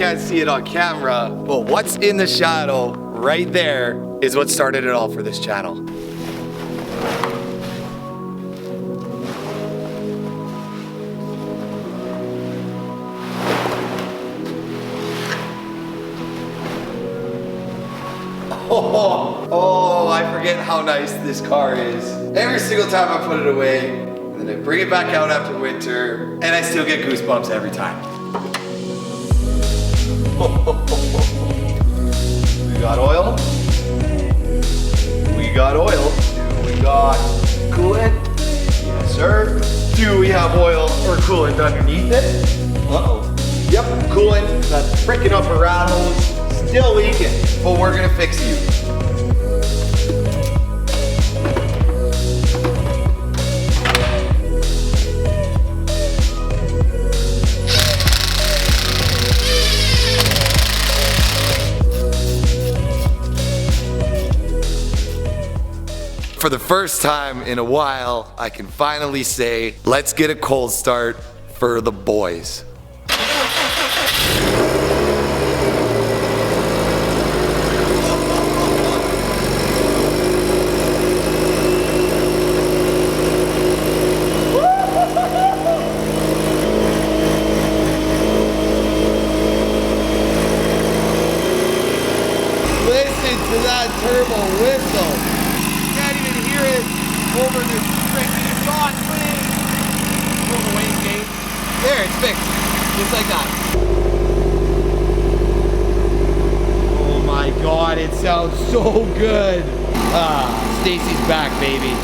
can't see it on camera, but what's in the shadow right there is what started it all for this channel. Oh, I forget how nice this car is. Every single time I put it away, and then I bring it back out after winter, and I still get goosebumps every time. We got oil. We got oil. We got coolant. Yes, sir. Do we have oil or coolant underneath it? Uh-oh. Yep, coolant. That frickin' upper rat hose. Still leaking, but we're gonna fix you. For the first time in a while, I can finally say, let's get a cold start for the boys. Turbo whistle. Can't even hear it over this freaking exhaust thing. Pull the wastegate. There, it's fixed. Just like that. Oh my god, it sounds so good. Ah, Stacy's back, baby.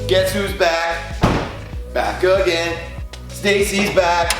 Guess who's back? Back again. Stacy's back,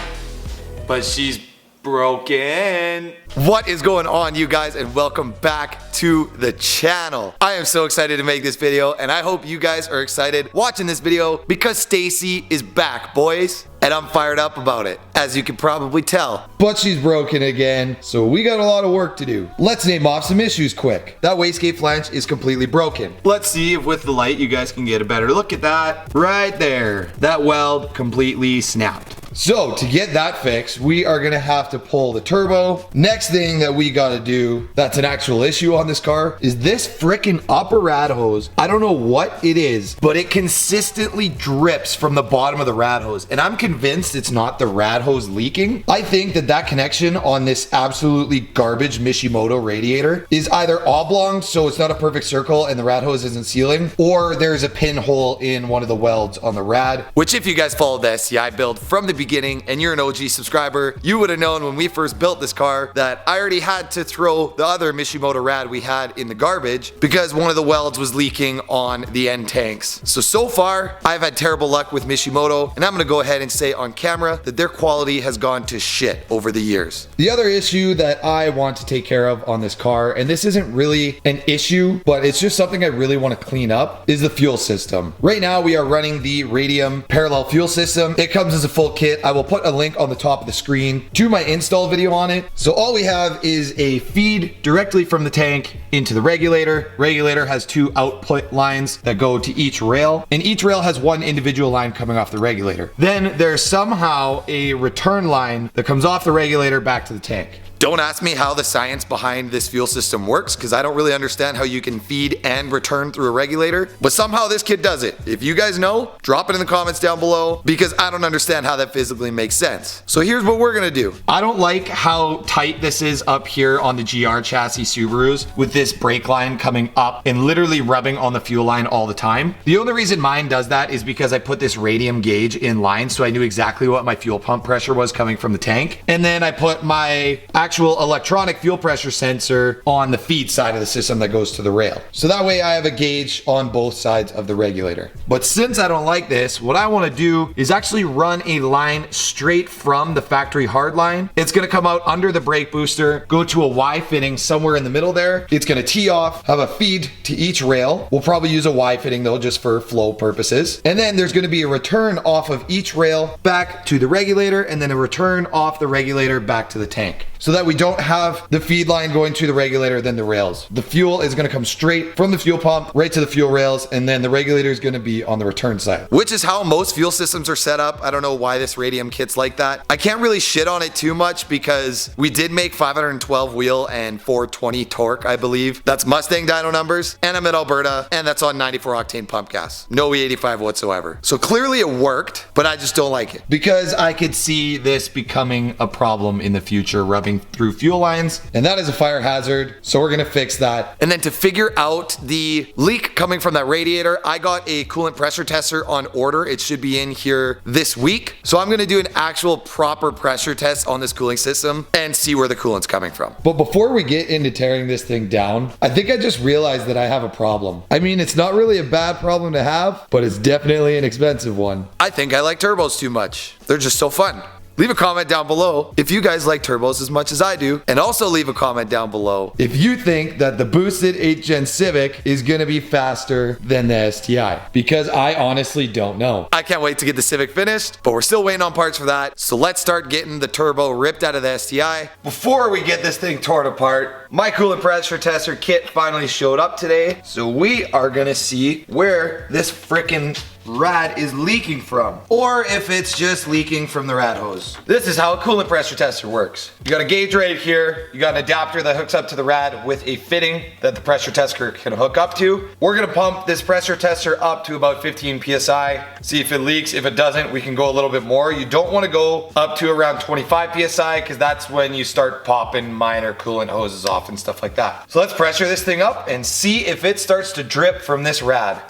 but she's broken. What is going on, you guys, and welcome back to the channel. I am so excited to make this video, and I hope you guys are excited watching this video because Stacy is back, boys. And I'm fired up about it, as you can probably tell. But she's broken again, so we got a lot of work to do. Let's name off some issues quick. That wastegate flange is completely broken. Let's see if with the light you guys can get a better look at that. Right there. That weld completely snapped. So to get that fixed, we are gonna have to pull the turbo. Next thing that we gotta do, that's an actual issue on this car, is this frickin' upper rad hose. I don't know what it is, but it consistently drips from the bottom of the rad hose. And I'm convinced it's not the rad hose leaking. I think that connection on this absolutely garbage Mishimoto radiator is either oblong, so it's not a perfect circle and the rad hose isn't sealing, or there's a pinhole in one of the welds on the rad. Which, if you guys followed the STI build from the beginning and you're an OG subscriber, you would have known when we first built this car that I already had to throw the other Mishimoto rad we had in the garbage because one of the welds was leaking on the end tanks. So far, I've had terrible luck with Mishimoto, and I'm gonna go ahead and say on camera that their quality has gone to shit over the years. The other issue that I want to take care of on this car, and this isn't really an issue, but it's just something I really want to clean up, is the fuel system. Right now, we are running the Radium parallel fuel system. It comes as a full kit. I will put a link on the top of the screen to my install video on it. So all we have is a feed directly from the tank into the regulator. Regulator has two output lines that go to each rail, and each rail has one individual line coming off the regulator. Then there's somehow a return line that comes off the regulator back to the tank. Don't ask me how the science behind this fuel system works, because I don't really understand how you can feed and return through a regulator, but somehow this kid does it. If you guys know, drop it in the comments down below, because I don't understand how that physically makes sense. So here's what we're gonna do. I don't like how tight this is up here on the GR chassis Subarus, with this brake line coming up and literally rubbing on the fuel line all the time. The only reason mine does that is because I put this radium gauge in line, so I knew exactly what my fuel pump pressure was coming from the tank. And then I put my actual electronic fuel pressure sensor on the feed side of the system that goes to the rail. So that way I have a gauge on both sides of the regulator. But since I don't like this, what I want to do is actually run a line straight from the factory hard line. It's going to come out under the brake booster, go to a Y fitting somewhere in the middle there. It's going to tee off, have a feed to each rail. We'll probably use a Y fitting though, just for flow purposes. And then there's going to be a return off of each rail back to the regulator, and then a return off the regulator back to the tank, so that we don't have the feed line going to the regulator, then the rails. The fuel is going to come straight from the fuel pump right to the fuel rails, and then the regulator is going to be on the return side, which is how most fuel systems are set up. I don't know why this radium kit's like that. I can't really shit on it too much, because we did make 512 wheel and 420 torque, I believe. That's Mustang dyno numbers, and I'm in Alberta, and that's on 94 octane pump gas. No E85 whatsoever. So clearly it worked, but I just don't like it, because I could see this becoming a problem in the future, rubbing through fuel lines, and that is a fire hazard, so we're gonna fix that. And then to figure out the leak coming from that radiator, I got a coolant pressure tester on order. It should be in here this week, so I'm gonna do an actual proper pressure test on this cooling system and see where the coolant's coming from. But before we get into tearing this thing down, I think I just realized that I have a problem. I mean, it's not really a bad problem to have, but it's definitely an expensive one. I think I like turbos too much. They're just so fun. Leave a comment down below if you guys like turbos as much as I do, and also leave a comment down below if you think that the boosted 8th gen Civic is gonna be faster than the STI, because I honestly don't know. I can't wait to get the Civic finished, but we're still waiting on parts for that, so let's start getting the turbo ripped out of the STI. Before we get this thing torn apart, my coolant pressure tester kit finally showed up today, so we are gonna see where this frickin' rad is leaking from, or if it's just leaking from the rad hose. This is how a coolant pressure tester works. You got a gauge right here, you got an adapter that hooks up to the rad with a fitting that the pressure tester can hook up to. We're gonna pump this pressure tester up to about 15 psi, see if it leaks. If it doesn't, we can go a little bit more. You don't want to go up to around 25 psi, because that's when you start popping minor coolant hoses off and stuff like that. So let's pressure this thing up and see if it starts to drip from this rad.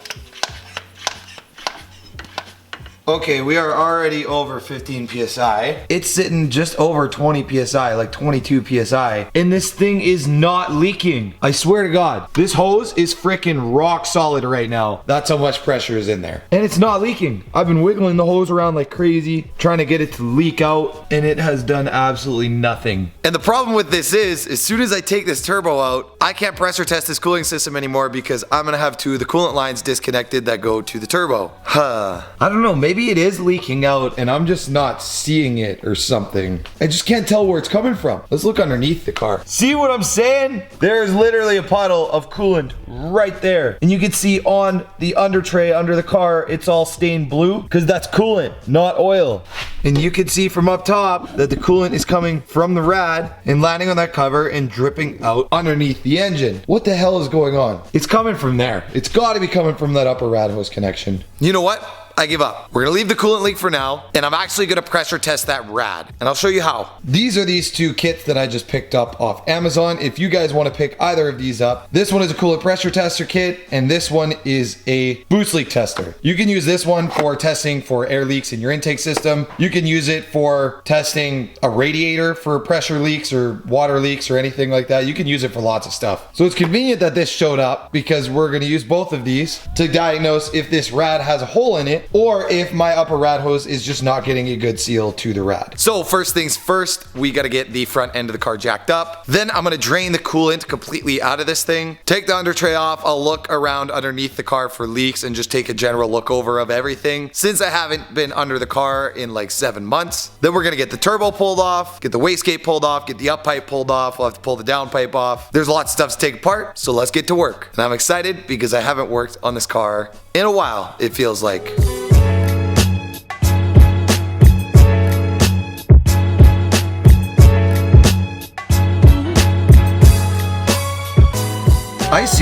Okay, we are already over 15 psi. It's sitting just over 20 psi, like 22 psi, and this thing is not leaking. I swear to God, this hose is freaking rock solid right now. That's how much pressure is in there, and it's not leaking. I've been wiggling the hose around like crazy, trying to get it to leak out, and it has done absolutely nothing. And the problem with this is, as soon as I take this turbo out, I can't pressure test this cooling system anymore, because I'm gonna have two of the coolant lines disconnected that go to the turbo. I don't know, maybe it is leaking out and I'm just not seeing it or something. I just can't tell where it's coming from. Let's look underneath the car. See what I'm saying? There's literally a puddle of coolant right there. And you can see on the under tray under the car, it's all stained blue, because that's coolant, not oil. And you can see from up top that the coolant is coming from the rad and landing on that cover and dripping out underneath the engine. What the hell is going on? It's coming from there. It's gotta be coming from that upper rad hose connection. You know what? I give up. We're gonna leave the coolant leak for now, and I'm actually gonna pressure test that rad, and I'll show you how. These are these two kits that I just picked up off Amazon. If you guys wanna pick either of these up, this one is a coolant pressure tester kit, and this one is a boost leak tester. You can use this one for testing for air leaks in your intake system. You can use it for testing a radiator for pressure leaks or water leaks or anything like that. You can use it for lots of stuff. So it's convenient that this showed up, because we're gonna use both of these to diagnose if this rad has a hole in it, or if my upper rad hose is just not getting a good seal to the rad. So first things first, we gotta get the front end of the car jacked up. Then I'm gonna drain the coolant completely out of this thing. Take the under tray off. I'll look around underneath the car for leaks and just take a general look over of everything, since I haven't been under the car in like 7 months. Then we're gonna get the turbo pulled off, get the wastegate pulled off, get the up pipe pulled off. We'll have to pull the down pipe off. There's lots of stuff to take apart, so let's get to work. And I'm excited because I haven't worked on this car in a while, it feels like.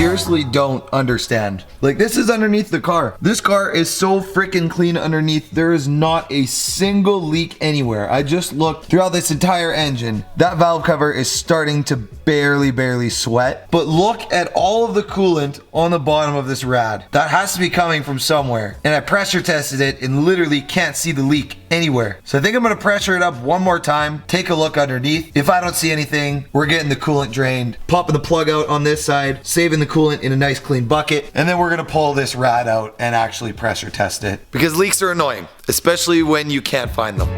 seriously don't understand. Like, this is underneath the car. This car is so freaking clean underneath. There is not a single leak anywhere. I just looked throughout this entire engine. That valve cover is starting to barely sweat. But look at all of the coolant on the bottom of this rad. That has to be coming from somewhere. And I pressure tested it and literally can't see the leak anywhere. So I think I'm gonna pressure it up one more time, take a look underneath. If I don't see anything, we're getting the coolant drained, popping the plug out on this side, saving the coolant in a nice clean bucket, and then we're gonna pull this rad out and actually pressure test it. Because leaks are annoying, especially when you can't find them.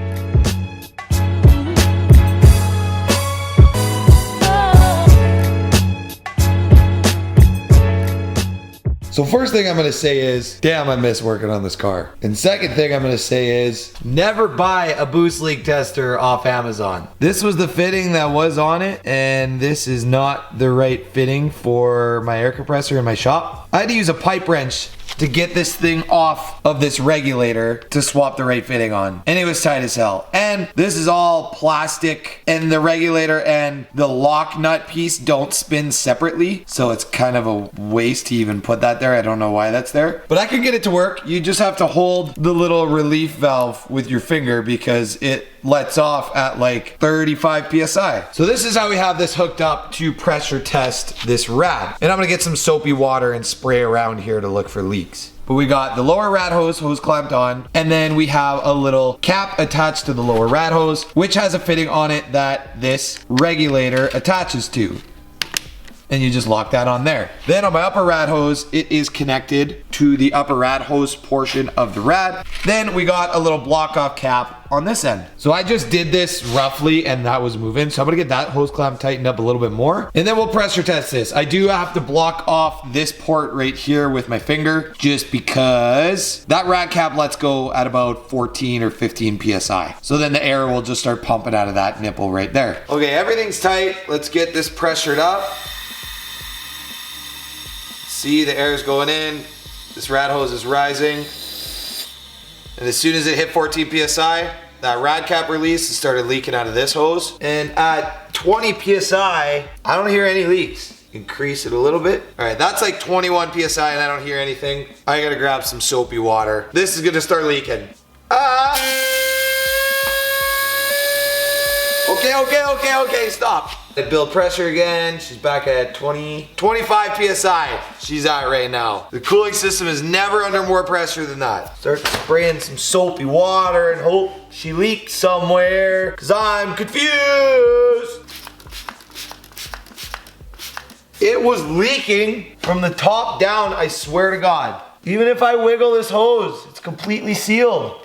So first thing I'm gonna say is, damn, I miss working on this car. And second thing I'm gonna say is, never buy a boost leak tester off Amazon. This was the fitting that was on it, and this is not the right fitting for my air compressor in my shop. I had to use a pipe wrench to get this thing off of this regulator to swap the right fitting on. And it was tight as hell. And this is all plastic, and the regulator and the lock nut piece don't spin separately. So it's kind of a waste to even put that there. I don't know why that's there. But I can get it to work. You just have to hold the little relief valve with your finger because it lets off at like 35 PSI. So this is how we have this hooked up to pressure test this rad. And I'm gonna get some soapy water and spray around here to look for leaks. But we got the lower rad hose clamped on, and then we have a little cap attached to the lower rad hose, which has a fitting on it that this regulator attaches to. And you just lock that on there. Then on my upper rad hose, it is connected to the upper rad hose portion of the rad. Then we got a little block off cap on this end. So I just did this roughly and that was moving. So I'm gonna get that hose clamp tightened up a little bit more. And then we'll pressure test this. I do have to block off this port right here with my finger just because that rad cap lets go at about 14 or 15 PSI. So then the air will just start pumping out of that nipple right there. Okay, everything's tight. Let's get this pressured up. See, the air is going in. This rad hose is rising. And as soon as it hit 14 PSI, that rad cap released and started leaking out of this hose. And at 20 PSI, I don't hear any leaks. Increase it a little bit. All right, that's like 21 PSI and I don't hear anything. I gotta grab some soapy water. This is gonna start leaking. Okay, stop. I build pressure again. She's back at 25 PSI. She's at right now. The cooling system is never under more pressure than that. Start spraying some soapy water and hope she leaks somewhere, cause I'm confused. It was leaking from the top down, I swear to God. Even if I wiggle this hose, it's completely sealed.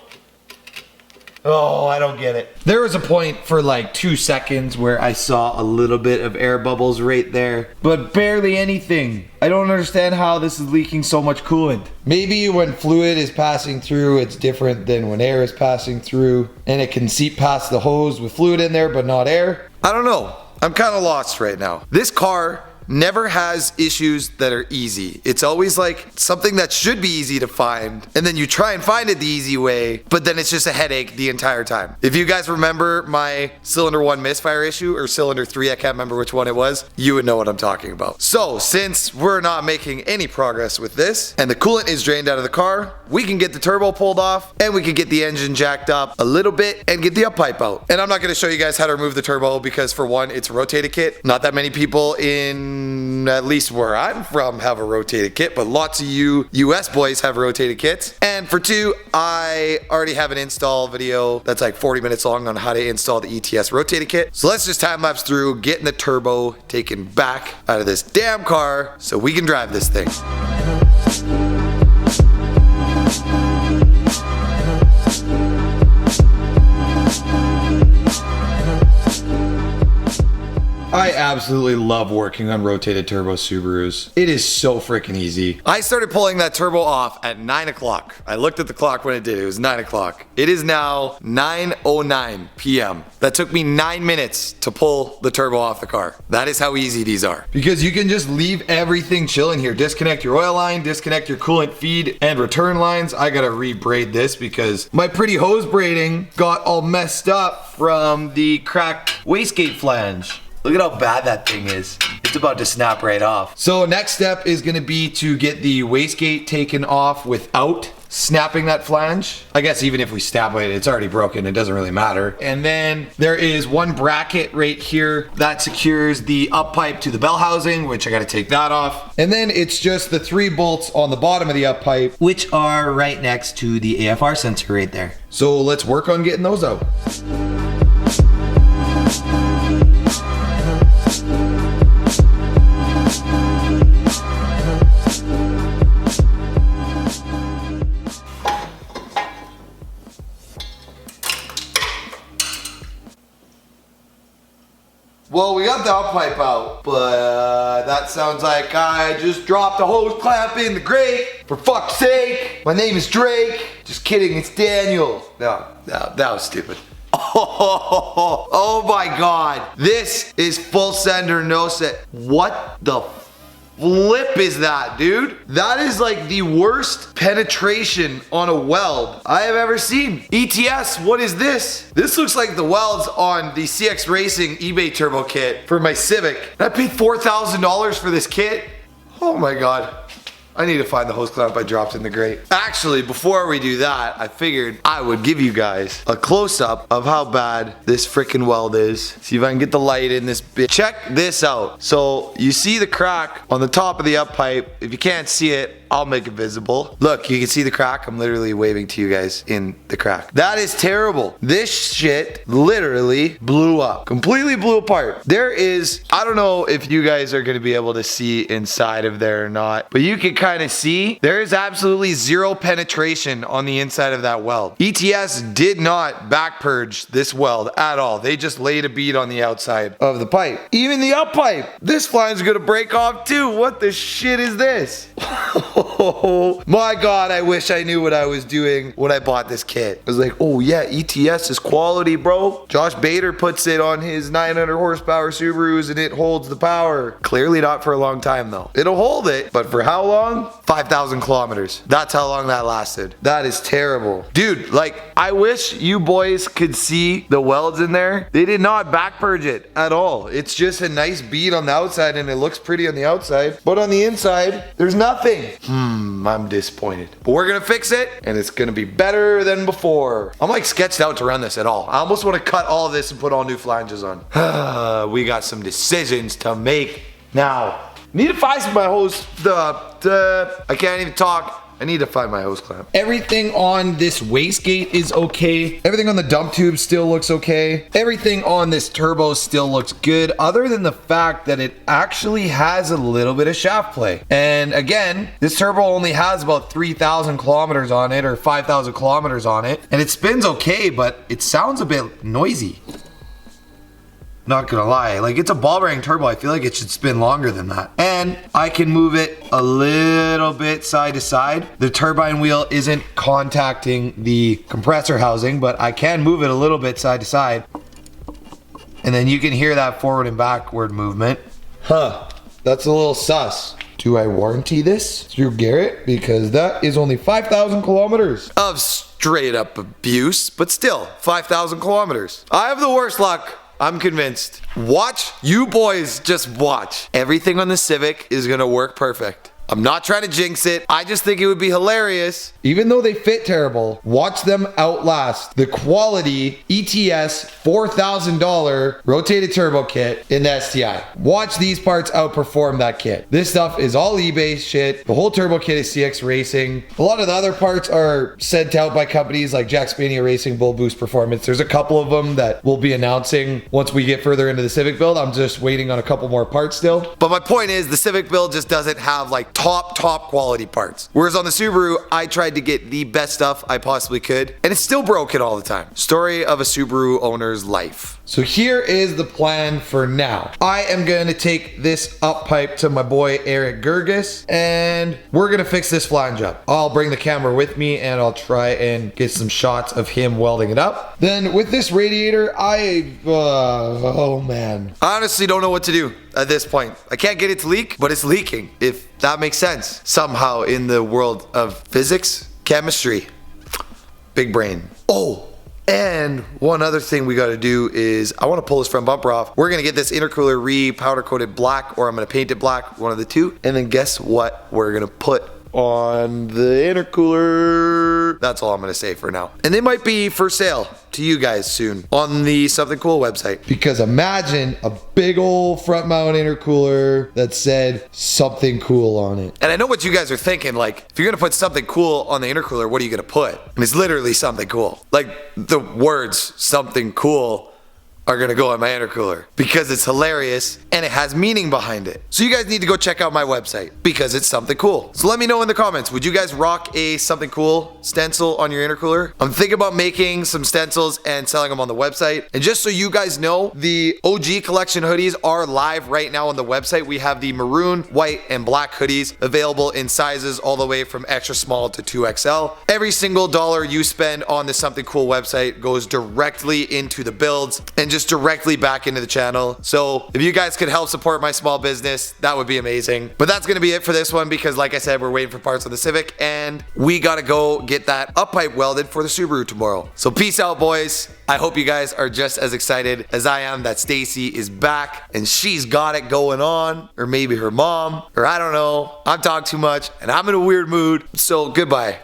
Oh, I don't get it. There was a point for like 2 seconds where I saw a little bit of air bubbles right there, but barely anything. I don't understand how this is leaking so much coolant. Maybe when fluid is passing through, it's different than when air is passing through, and it can seep past the hose with fluid in there, but not air. I don't know. I'm kind of lost right now. This car never has issues that are easy. It's always like something that should be easy to find, and then you try and find it the easy way, but then it's just a headache the entire time. If you guys remember my cylinder 1 misfire issue, or cylinder 3, I can't remember which one it was, you would know what I'm talking about. So since we're not making any progress with this, and the coolant is drained out of the car, we can get the turbo pulled off, and we can get the engine jacked up a little bit, and get the up pipe out. And I'm not gonna show you guys how to remove the turbo, because for one, it's a rotated kit. Not that many people in, at least where I'm from, have a rotated kit, but lots of you US boys have rotated kits. And for two, I already have an install video that's like 40 minutes long on how to install the ETS rotated kit. So let's just time lapse through getting the turbo taken back out of this damn car so we can drive this thing. I absolutely love working on rotated turbo Subarus. It is so freaking easy. I started pulling that turbo off at 9 o'clock. I looked at the clock when it did. It was 9 o'clock. It is now 9:09 p.m. That took me 9 minutes to pull the turbo off the car. That is how easy these are. Because you can just leave everything chilling here. Disconnect your oil line, disconnect your coolant feed and return lines. I gotta re-braid this because my pretty hose braiding got all messed up from the cracked wastegate flange. Look at how bad that thing is. It's about to snap right off. So next step is gonna be to get the wastegate taken off without snapping that flange. I guess even if we snap it, it's already broken. It doesn't really matter. And then there is one bracket right here that secures the up pipe to the bell housing, which I gotta take that off. And then it's just the 3 bolts on the bottom of the up pipe, which are right next to the AFR sensor right there. So let's work on getting those out. Well, we got the up pipe out, but that sounds like I just dropped a hose clamp in the grate. For fuck's sake, my name is Drake. Just kidding, it's Daniel. No, that was stupid. Oh my God. This is full send or no set. What the flip is that, dude? That is like the worst penetration on a weld I have ever seen. ETS, what is this? This looks like the welds on the CX Racing eBay Turbo kit for my Civic. I paid $4,000 for this kit. Oh my God. I need to find the hose clamp I dropped in the grate. Actually, before we do that, I figured I would give you guys a close-up of how bad this freaking weld is. See if I can get the light in this bit. Check this out. So you see the crack on the top of the up pipe. If you can't see it, I'll make it visible. Look, you can see the crack. I'm literally waving to you guys in the crack. That is terrible. This shit literally blew up. Completely blew apart. There is, I don't know if you guys are gonna be able to see inside of there or not, but you can kind of see there is absolutely zero penetration on the inside of that weld. ETS did not back purge this weld at all. They just laid a bead on the outside of the pipe. Even the up pipe. This flange is gonna break off too. What the shit is this? Oh my God, I wish I knew what I was doing when I bought this kit. I was like, oh yeah, ETS is quality, bro. Josh Bader puts it on his 900 horsepower Subarus and it holds the power. Clearly not for a long time though. It'll hold it, but for how long? 5,000 kilometers. That's how long that lasted. That is terrible. Dude, like, I wish you boys could see the welds in there. They did not back purge it at all. It's just a nice bead on the outside and it looks pretty on the outside, but on the inside, there's nothing. I'm disappointed. But we're gonna fix it and it's gonna be better than before. I'm like sketched out to run this at all. I almost want to cut all of this and put all new flanges on. We got some decisions to make now. Need to find my hose. I can't even talk. I need to find my hose clamp. Everything on this wastegate is okay. Everything on the dump tube still looks okay. Everything on this turbo still looks good, other than the fact that it actually has a little bit of shaft play. And again, this turbo only has about 3,000 kilometers on it, or 5,000 kilometers on it. And it spins okay, but it sounds a bit noisy. Not gonna lie, like, it's a ball bearing turbo. I feel like it should spin longer than that. And I can move it a little bit side to side. The turbine wheel isn't contacting the compressor housing, but I can move it a little bit side to side. And then you can hear that forward and backward movement. That's a little sus. Do I warranty this through Garrett? Because that is only 5,000 kilometers of straight up abuse, but still 5,000 kilometers. I have the worst luck. I'm convinced. Watch, you boys just watch. Everything on the Civic is gonna work perfect. I'm not trying to jinx it. I just think it would be hilarious. Even though they fit terrible, watch them outlast the quality ETS $4,000 rotated turbo kit in the STI. Watch these parts outperform that kit. This stuff is all eBay shit. The whole turbo kit is CX Racing. A lot of the other parts are sent out by companies like Jack Spania Racing, Bull Boost Performance. There's a couple of them that we'll be announcing once we get further into the Civic build. I'm just waiting on a couple more parts still. But my point is, the Civic build just doesn't have like top quality parts. Whereas on the Subaru, I tried to get the best stuff I possibly could, and it's still broken all the time. Story of a Subaru owner's life. So here is the plan for now. I am going to take this up pipe to my boy Eric Gerges, and we're going to fix this flange up. I'll bring the camera with me and I'll try and get some shots of him welding it up. Then with this radiator, oh man. I honestly don't know what to do at this point. I can't get it to leak, but it's leaking, if that makes sense. Somehow in the world of physics, chemistry, big brain. Oh, And one other thing we got to do is I want to pull this front bumper off. We're going to get this intercooler re-powder coated black, or I'm going to paint it black, one of the two. And then guess what we're going to put on the intercooler? That's all I'm gonna say for now. And they might be for sale to you guys soon on the Something Cool website. Because imagine a big old front mount intercooler that said Something Cool on it. And I know what you guys are thinking, like, if you're gonna put Something Cool on the intercooler, what are you gonna put? And it's literally Something Cool. Like, the words Something Cool are gonna go on my intercooler because it's hilarious and it has meaning behind it. So you guys need to go check out my website because it's something cool. So let me know in the comments, would you guys rock a Something Cool stencil on your intercooler? I'm thinking about making some stencils and selling them on the website. And just so you guys know, the OG collection hoodies are live right now on the website. We have the maroon, white, and black hoodies available in sizes all the way from extra small to 2XL. Every single dollar you spend on the Something Cool website goes directly into the builds and just directly back into the channel. So if you guys could help support my small business, that would be amazing. But that's gonna be it for this one because like I said, we're waiting for parts on the Civic and we gotta go get that up pipe welded for the Subaru tomorrow. So peace out, boys. I hope you guys are just as excited as I am that Stacy is back and she's got it going on, or maybe her mom, or I don't know. I'm talking too much and I'm in a weird mood. So goodbye.